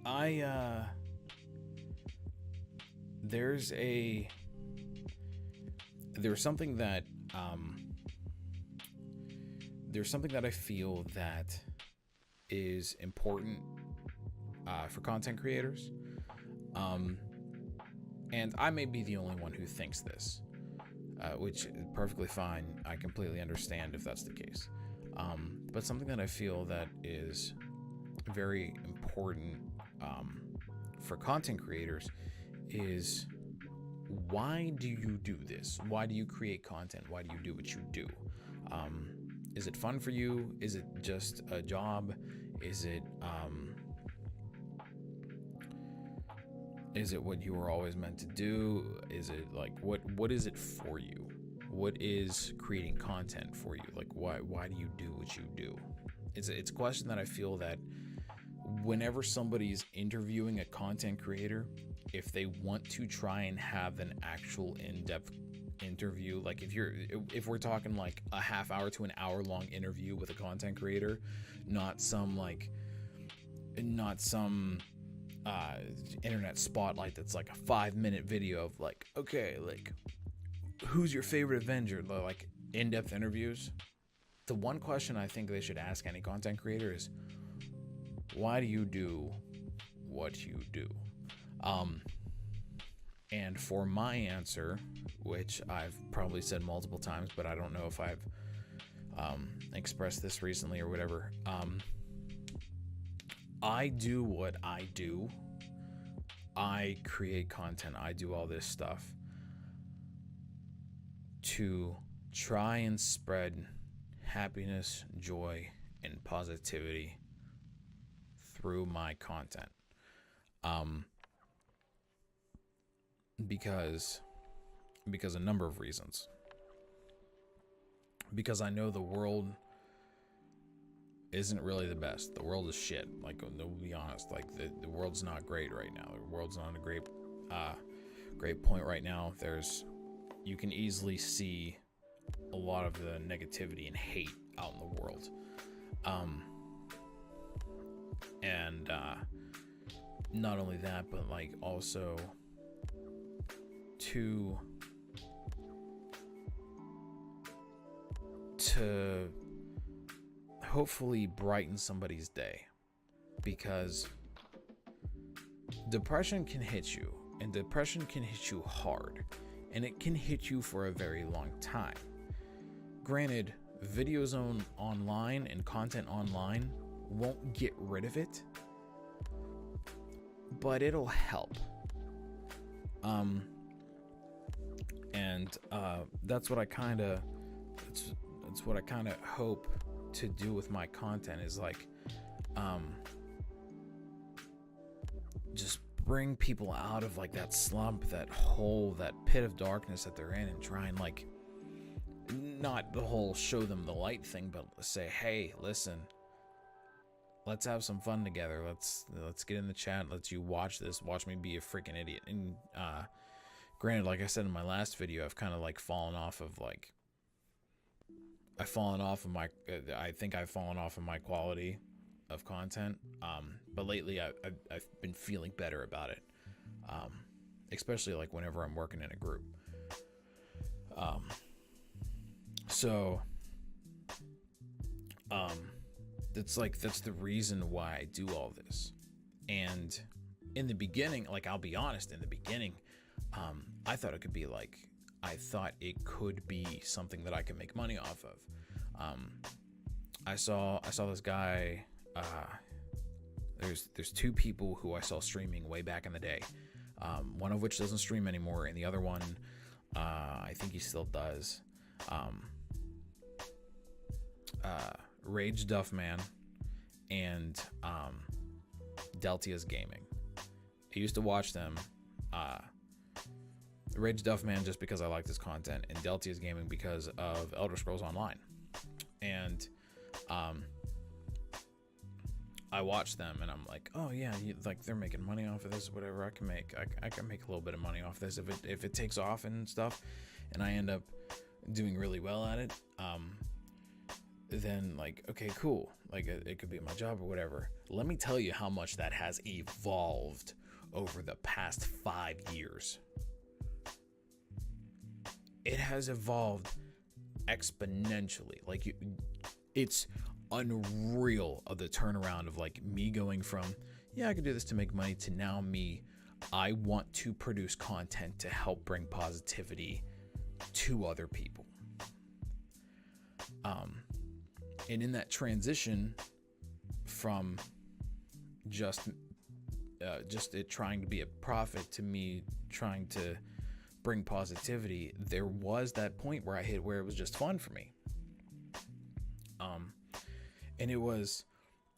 I there's there's something that there's something that I feel that is important for content creators. And I may be the only one who thinks this, which is perfectly fine. I completely understand if that's the case. But something that I feel that is very important for content creators is, why do you do this? Why do you create content? Why do you do what you do? Is it fun for you? Is it just a job? Is it what you were always meant to do? Is it like, what is it for you? What is creating content for you? Like, why do you do what you do? It's a question that I feel that whenever somebody's interviewing a content creator, if they want to try and have an actual in-depth interview, like if we're talking like a half hour to an hour long interview with a content creator, not some internet spotlight that's like a 5-minute video of like, okay, like, who's your favorite Avenger, like in-depth interviews. The one question I think they should ask any content creator is, why do you do what you do? And for my answer, which I've probably said multiple times, but I don't know if I've expressed this recently or whatever. I do what I do. I create content. I do all this stuff to try and spread happiness, joy, and positivity through my content. Because a number of reasons. Because I know the world isn't really the best. The world is shit. Like, to be honest, like the world's not great right now. The world's not a great point right now. You can easily see a lot of the negativity and hate out in the world. And not only that, but like also to hopefully brighten somebody's day, because depression can hit you, and depression can hit you hard, and it can hit you for a very long time. Granted, videos online and content online won't get rid of it, but it'll help. And that's what I kind of hope to do with my content, is like just bring people out of like that slump, that hole, that pit of darkness that they're in, and try and like, not the whole show them the light thing, but say, hey, listen, let's have some fun together. Let's get in the chat. Let's you watch me be a freaking idiot. And granted, like I said in my last video, I've kind of like fallen off of my quality of content. But lately I've been feeling better about it. Especially like whenever I'm working in a group. That's the reason why I do all this. And in the beginning, like, I'll be honest, in the beginning, I thought it could be something that I could make money off of. I saw this guy, there's two people who I saw streaming way back in the day. One of which doesn't stream anymore, and the other one, I think he still does. Rage Duffman and Deltia's Gaming. I used to watch them. Rage Duffman just because I liked his content, and Deltia's Gaming because of Elder Scrolls Online. And I watched them, and I'm like, oh yeah, like, they're making money off of this, whatever. I can make a little bit of money off this if it takes off and stuff, and I end up doing really well at it. then like, okay, cool. Like it could be my job or whatever. Let me tell you how much that has evolved over the past 5 years. It has evolved exponentially. Like it's unreal of the turnaround of like me going from, yeah, I could do this to make money, to now me, I want to produce content to help bring positivity to other people. And in that transition from just it trying to be a profit to me trying to bring positivity, there was that point where I hit where it was just fun for me. And it was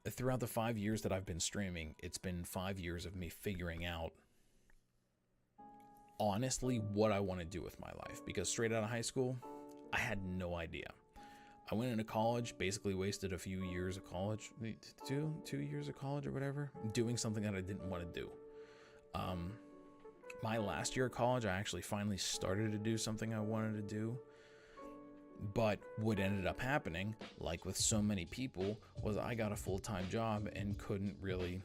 throughout the 5 years that I've been streaming, it's been 5 years of me figuring out honestly what I want to do with my life. Because straight out of high school, I had no idea. I went into college, basically wasted a few years of college, 2 years of college or whatever, doing something that I didn't want to do. My last year of college, I actually finally started to do something I wanted to do. But what ended up happening, like with so many people, was I got a full-time job and couldn't really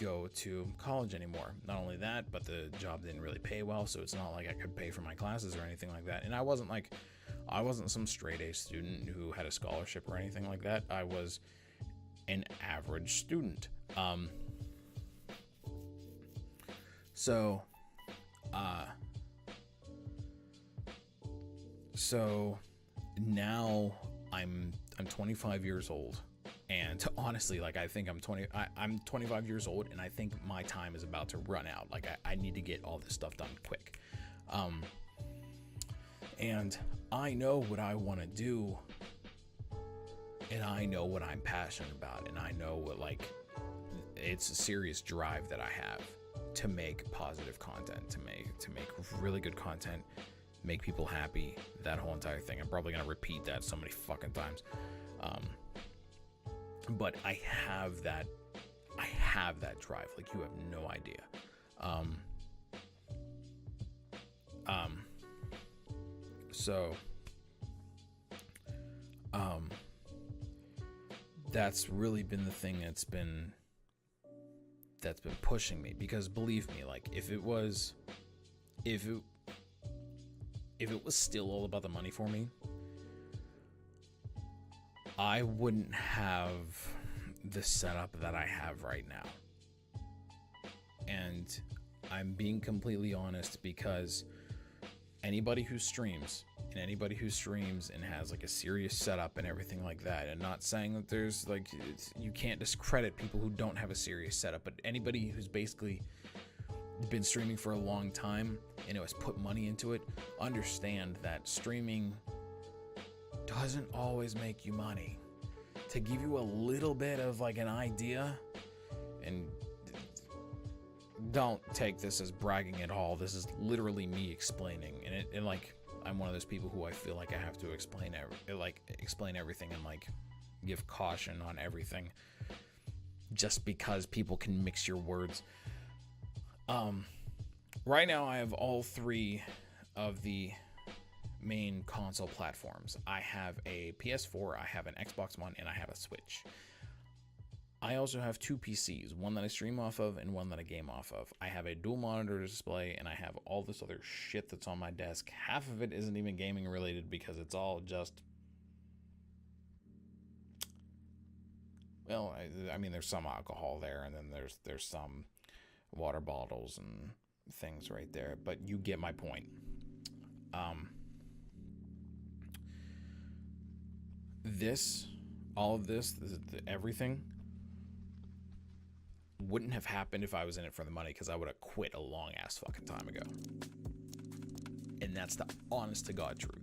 go to college anymore. Not only that, but the job didn't really pay well, so it's not like I could pay for my classes or anything like that. And I wasn't some straight A student who had a scholarship or anything like that. I was an average student. So now I'm 25 years old, and honestly, like I think I'm 25 years old, and I think my time is about to run out. Like I need to get all this stuff done quick. And I know what I want to do, and I know what I'm passionate about, and I know what, like, it's a serious drive that I have to make positive content, to make really good content, make people happy, that whole entire thing. I'm probably gonna repeat that so many fucking times, but I have that drive. Like, you have no idea. That's really been the thing that's been pushing me, because believe me, like if it was still all about the money for me, I wouldn't have the setup that I have right now. And I'm being completely honest, because anybody who streams and has like a serious setup and everything like that, and not saying that there's like, you can't discredit people who don't have a serious setup, but anybody who's basically been streaming for a long time and has put money into it, understand that streaming doesn't always make you money. To give you a little bit of like an idea, and don't take this as bragging at all, this is literally me explaining, and like I'm one of those people who I feel like I have to explain everything and like give caution on everything, just because people can mix your words. Right now I have all three of the main console platforms. I have a PS4, I have an Xbox One, and I have a Switch. I also have two PCs, one that I stream off of and one that I game off of. I have a dual monitor display, and I have all this other shit that's on my desk. Half of it isn't even gaming related, because it's all just, well, I mean, there's some alcohol there, and then there's some water bottles and things right there, but you get my point. All of this, everything wouldn't have happened if I was in it for the money, because I would have quit a long ass fucking time ago. And that's the honest to God truth.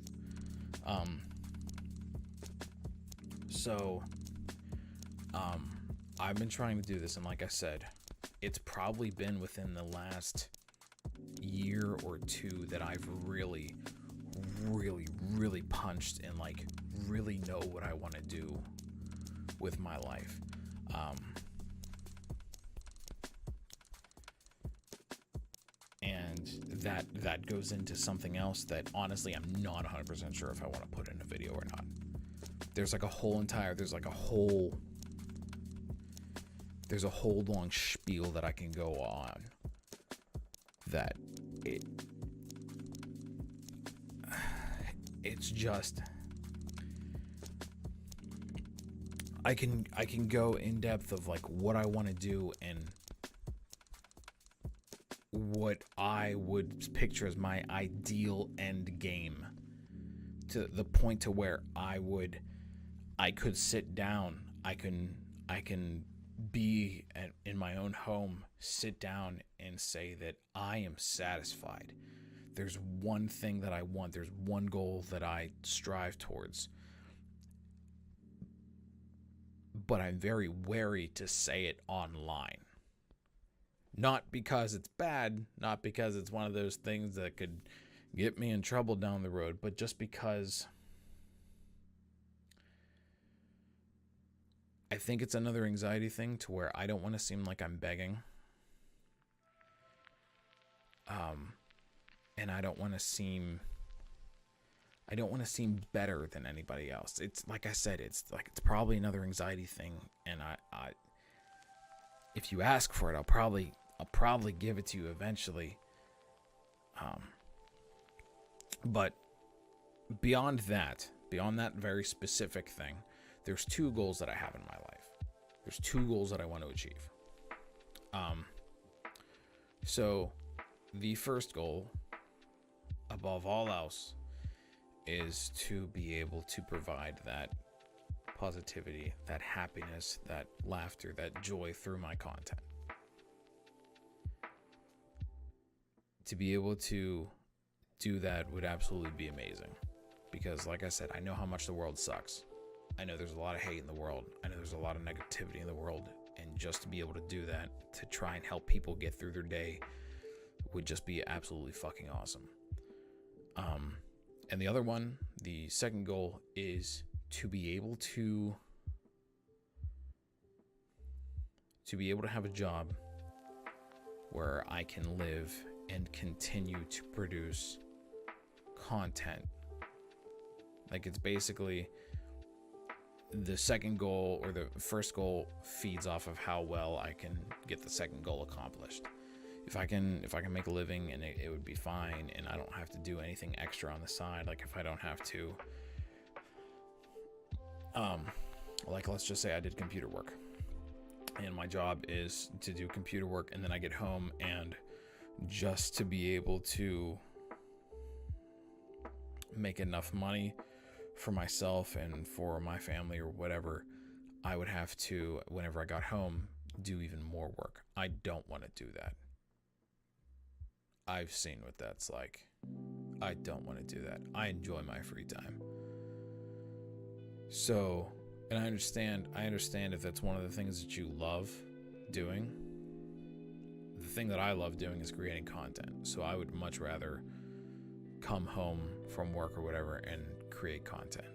I've been trying to do this, and like I said, it's probably been within the last year or two that I've really, really, really punched and like really know what I want to do with my life. And that goes into something else that honestly I'm not 100% sure if I want to put in a video or not. there's like a whole there's a whole long spiel that I can go on that it's just I can go in depth of like what I want to do and what I would picture as my ideal end game, to the point to where I could sit down, I can be in my own home, sit down and say that I am satisfied. There's one thing that I want, there's one goal that I strive towards. But I'm very wary to say it online. Not because it's bad, not because it's one of those things that could get me in trouble down the road, but just because I think it's another anxiety thing to where I don't want to seem like I'm begging. And I don't want to seem better than anybody else. It's like I said, it's probably another anxiety thing, and I if you ask for it, I'll probably give it to you eventually. But beyond that very specific thing, there's two goals that I have in my life. There's two goals that I want to achieve. So the first goal, above all else, is to be able to provide that positivity, that happiness, that laughter, that joy through my content. To be able to do that would absolutely be amazing. Because like I said, I know how much the world sucks. I know there's a lot of hate in the world. I know there's a lot of negativity in the world. And just to be able to do that, to try and help people get through their day, would just be absolutely fucking awesome. And the other one, the second goal, is to be able to have a job where I can live and continue to produce content. Like, it's basically the second goal, or the first goal feeds off of how well I can get the second goal accomplished. If I can make a living and it would be fine, and I don't have to do anything extra on the side, like if I don't have to, like let's just say I did computer work, and my job is to do computer work, and then I get home, and just to be able to make enough money for myself and for my family or whatever, I would have to, whenever I got home, do even more work. I don't want to do that. I've seen what that's like. I don't want to do that. I enjoy my free time. So, and I understand if that's one of the things that you love doing. The thing that I love doing is creating content. So I would much rather come home from work or whatever and create content.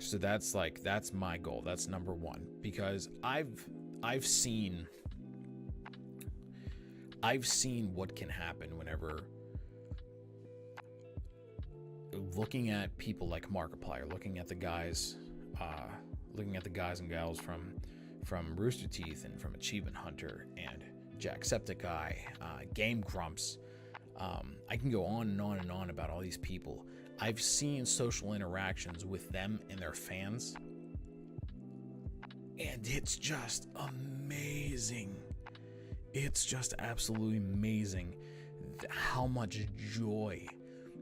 So that's my goal. That's number one, because I've seen what can happen whenever, looking at people like Markiplier, looking at the guys and gals from Rooster Teeth and from Achievement Hunter and Jacksepticeye, Game Grumps. I can go on and on and on about all these people. I've seen social interactions with them and their fans, and it's just amazing. It's just absolutely amazing how much joy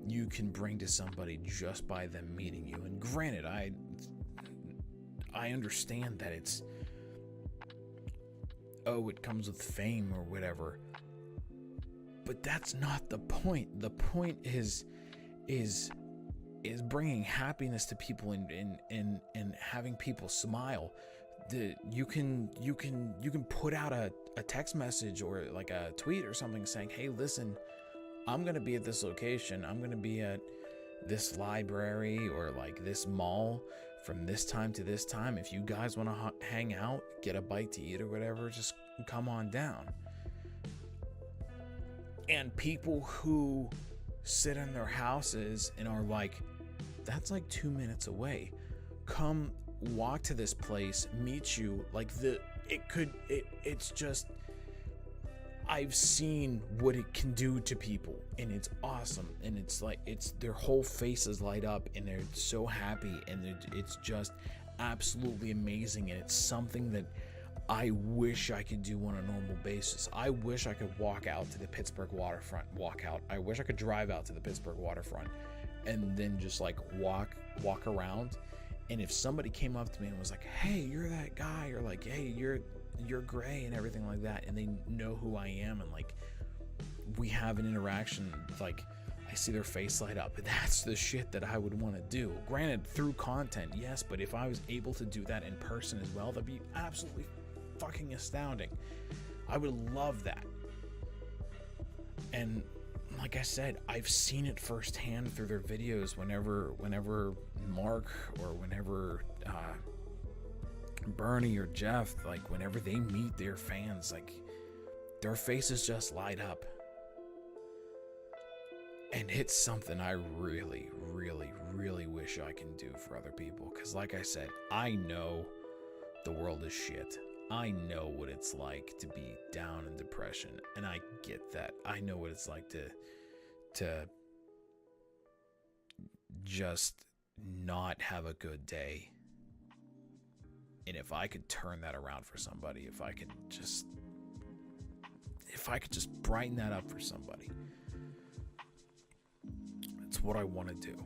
you can bring to somebody just by them meeting you. And granted, I understand that it comes with fame or whatever, but that's not the point. The point is bringing happiness to people and having people smile. You can put out a text message or like a tweet or something saying, hey, listen, I'm going to be at this location. I'm going to be at this library or like this mall from this time to this time. If you guys want to hang out, get a bite to eat or whatever, just come on down. And people who sit in their houses and are like, That's like 2 minutes away. Come walk to this place, meet you. Like it's just, I've seen what it can do to people, and it's awesome. And it's like, their whole faces light up and they're so happy, and it's just absolutely amazing. And it's something that I wish I could do on a normal basis. I wish I could walk out to the Pittsburgh waterfront, I wish I could drive out to the Pittsburgh waterfront and then just like walk around. And if somebody came up to me and was like, hey, you're that guy, or like, hey, you're Gray, and everything like that, and they know who I am, and like we have an interaction, like I see their face light up. That's the shit that I would want to do. Granted, through content, yes, but if I was able to do that in person as well, that'd be absolutely fucking astounding. I would love that. And like I said, I've seen it firsthand through their videos. Whenever Mark, or whenever Bernie or Jeff, like whenever they meet their fans, like their faces just light up. And it's something I really, really, really wish I can do for other people. Because like I said, I know the world is shit. I know what it's like to be down in depression, and I get that. I know what it's like to just not have a good day. And if I could turn that around for somebody, if I could just brighten that up for somebody, it's what I want to do.